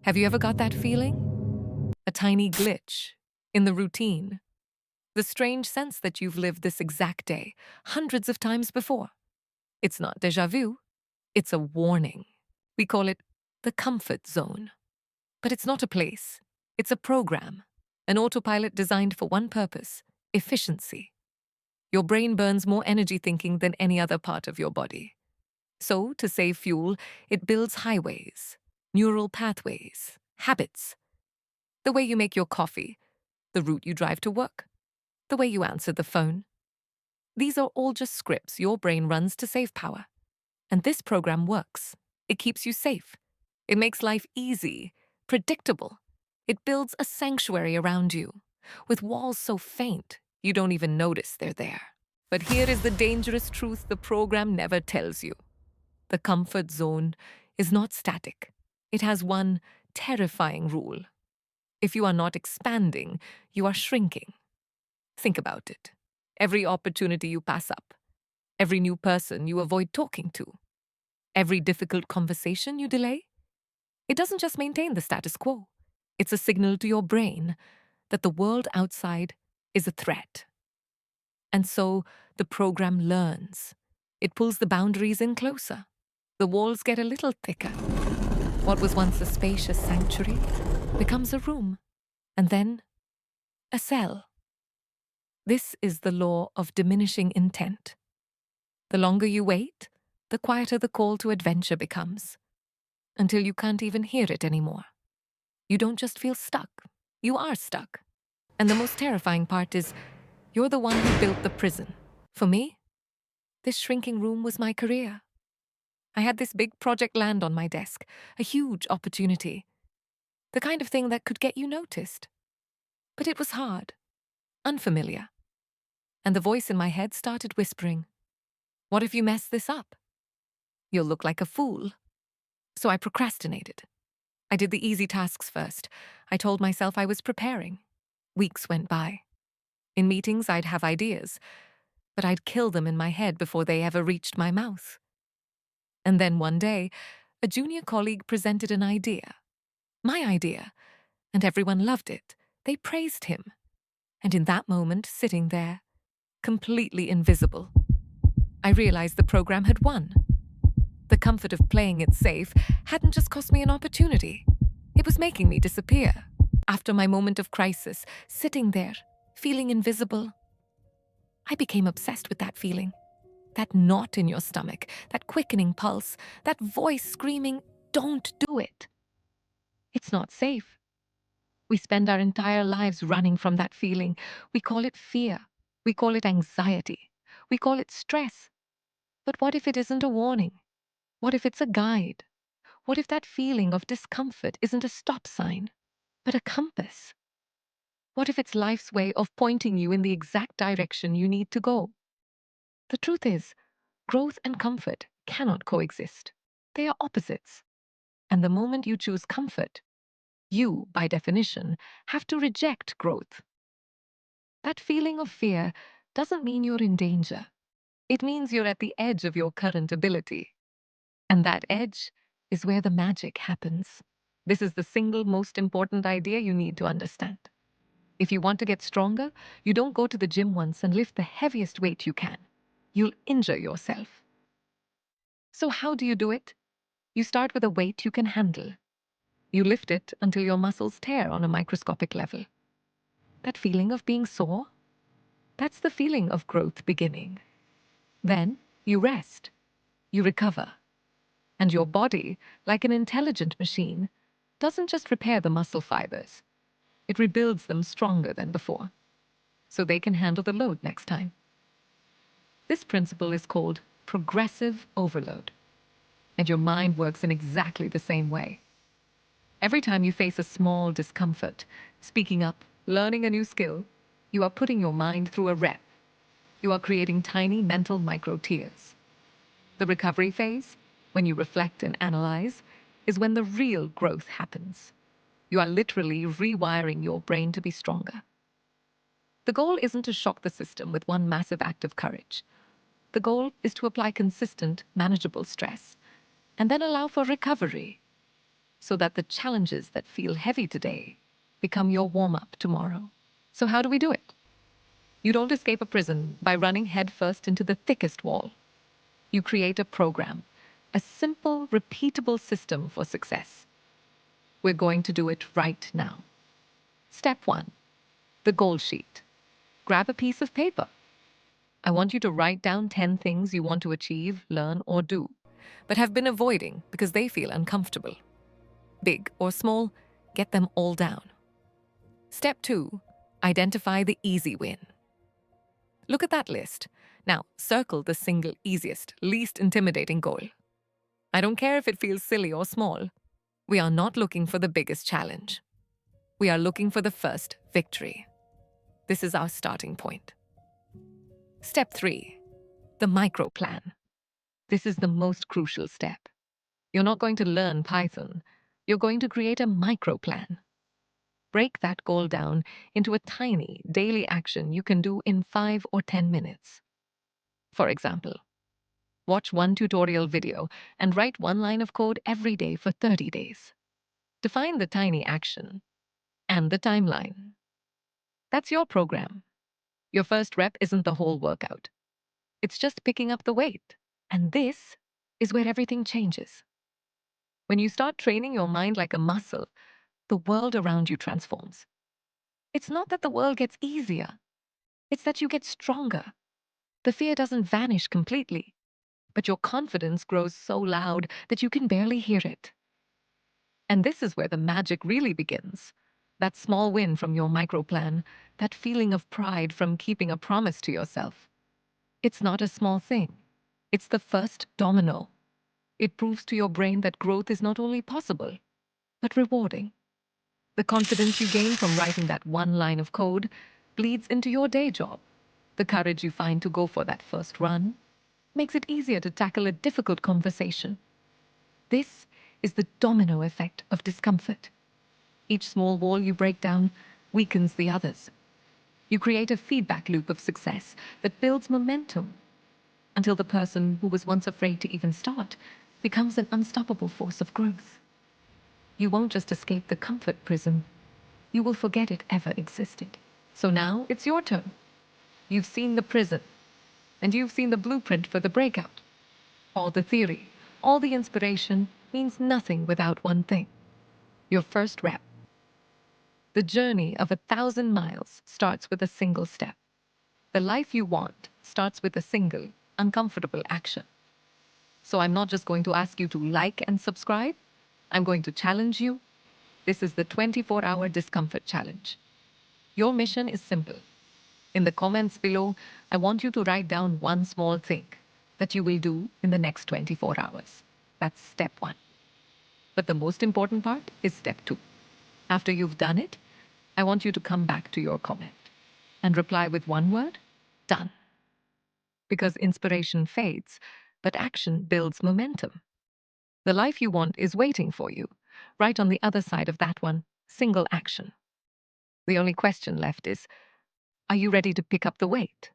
Have you ever got that feeling? A tiny glitch in the routine. The strange sense that you've lived this exact day hundreds of times before. It's not déjà vu, it's a warning. We call it the comfort zone. But it's not a place, it's a program, an autopilot designed for one purpose: efficiency. Your brain burns more energy thinking than any other part of your body. So, to save fuel, it builds highways, neural pathways, habits. The way you make your coffee, the route you drive to work, the way you answer the phone. These are all just scripts your brain runs to save power. And this program works. It keeps you safe. It makes life easy, predictable. It builds a sanctuary around you, with walls so faint you don't even notice they're there. But here is the dangerous truth the program never tells you. The comfort zone is not static. It has one terrifying rule. If you are not expanding, you are shrinking. Think about it. Every opportunity you pass up, every new person you avoid talking to, every difficult conversation you delay, it doesn't just maintain the status quo. It's a signal to your brain that the world outside is a threat. And so the program learns. It pulls the boundaries in closer. The walls get a little thicker. What was once a spacious sanctuary becomes a room, and then a cell. This is the law of diminishing intent. The longer you wait, the quieter the call to adventure becomes, until you can't even hear it anymore. You don't just feel stuck, you are stuck. And the most terrifying part is, you're the one who built the prison. For me, this shrinking room was my career. I had this big project land on my desk, a huge opportunity. The kind of thing that could get you noticed. But it was hard, unfamiliar. And the voice in my head started whispering, "What if you mess this up? You'll look like a fool." So I procrastinated. I did the easy tasks first. I told myself I was preparing. Weeks went by. In meetings, I'd have ideas, but I'd kill them in my head before they ever reached my mouth. And then one day, a junior colleague presented an idea. My idea. And everyone loved it. They praised him. And in that moment, sitting there, completely invisible, I realized the program had won. The comfort of playing it safe hadn't just cost me an opportunity. It was making me disappear. After my moment of crisis, sitting there, feeling invisible, I became obsessed with that feeling. That knot in your stomach, that quickening pulse, that voice screaming, "Don't do it." It's not safe. We spend our entire lives running from that feeling. We call it fear. We call it anxiety. We call it stress. But what if it isn't a warning? What if it's a guide? What if that feeling of discomfort isn't a stop sign, but a compass? What if it's life's way of pointing you in the exact direction you need to go? The truth is, growth and comfort cannot coexist. They are opposites. And the moment you choose comfort, you, by definition, have to reject growth. That feeling of fear doesn't mean you're in danger. It means you're at the edge of your current ability. And that edge is where the magic happens. This is the single most important idea you need to understand. If you want to get stronger, you don't go to the gym once and lift the heaviest weight you can. You'll injure yourself. So how do you do it? You start with a weight you can handle. You lift it until your muscles tear on a microscopic level. That feeling of being sore? That's the feeling of growth beginning. Then you rest. You recover. And your body, like an intelligent machine, doesn't just repair the muscle fibers. It rebuilds them stronger than before, so they can handle the load next time. This principle is called progressive overload, and your mind works in exactly the same way. Every time you face a small discomfort, speaking up, learning a new skill, you are putting your mind through a rep. You are creating tiny mental micro-tears. The recovery phase, when you reflect and analyze, is when the real growth happens. You are literally rewiring your brain to be stronger. The goal isn't to shock the system with one massive act of courage. The goal is to apply consistent, manageable stress, and then allow for recovery. so that the challenges that feel heavy today become your warm-up tomorrow. So how do we do it? You don't escape a prison by running headfirst into the thickest wall. You create a program, a simple, repeatable system for success. We're going to do it right now. Step 1, the goal sheet. Grab a piece of paper. I want you to write down 10 things you want to achieve, learn, or do, but have been avoiding because they feel uncomfortable. Big or small, get them all down. Step 2, identify the easy win. Look at that list. Now, circle the single easiest, least intimidating goal. I don't care if it feels silly or small. We are not looking for the biggest challenge. We are looking for the first victory. This is our starting point. Step 3, the micro plan. This is the most crucial step. You're not going to learn Python. You're going to create a micro plan. Break that goal down into a tiny daily action you can do in 5 or 10 minutes. For example, watch one tutorial video and write one line of code every day for 30 days. Define the tiny action and the timeline. That's your program. Your first rep isn't the whole workout. It's just picking up the weight. And this is where everything changes. When you start training your mind like a muscle, the world around you transforms. It's not that the world gets easier. It's that you get stronger. The fear doesn't vanish completely, but your confidence grows so loud that you can barely hear it. And this is where the magic really begins. That small win from your microplan, that feeling of pride from keeping a promise to yourself. It's not a small thing. It's the first domino. It proves to your brain that growth is not only possible, but rewarding. The confidence you gain from writing that one line of code bleeds into your day job. The courage you find to go for that first run makes it easier to tackle a difficult conversation. This is the domino effect of discomfort. Each small wall you break down weakens the others. You create a feedback loop of success that builds momentum until the person who was once afraid to even start becomes an unstoppable force of growth. You won't just escape the comfort prison. You will forget it ever existed. So now it's your turn. You've seen the prison, and you've seen the blueprint for the breakout. All the theory, all the inspiration means nothing without one thing: your first rep. The journey of 1,000 miles starts with a single step. The life you want starts with a single, uncomfortable action. So I'm not just going to ask you to like and subscribe. I'm going to challenge you. This is the 24-hour discomfort challenge. Your mission is simple. In the comments below, I want you to write down one small thing that you will do in the next 24 hours. That's step 1. But the most important part is step 2. After you've done it, I want you to come back to your comment and reply with one word: done. Because inspiration fades, but action builds momentum. The life you want is waiting for you, right on the other side of that one single action. The only question left is, are you ready to pick up the weight?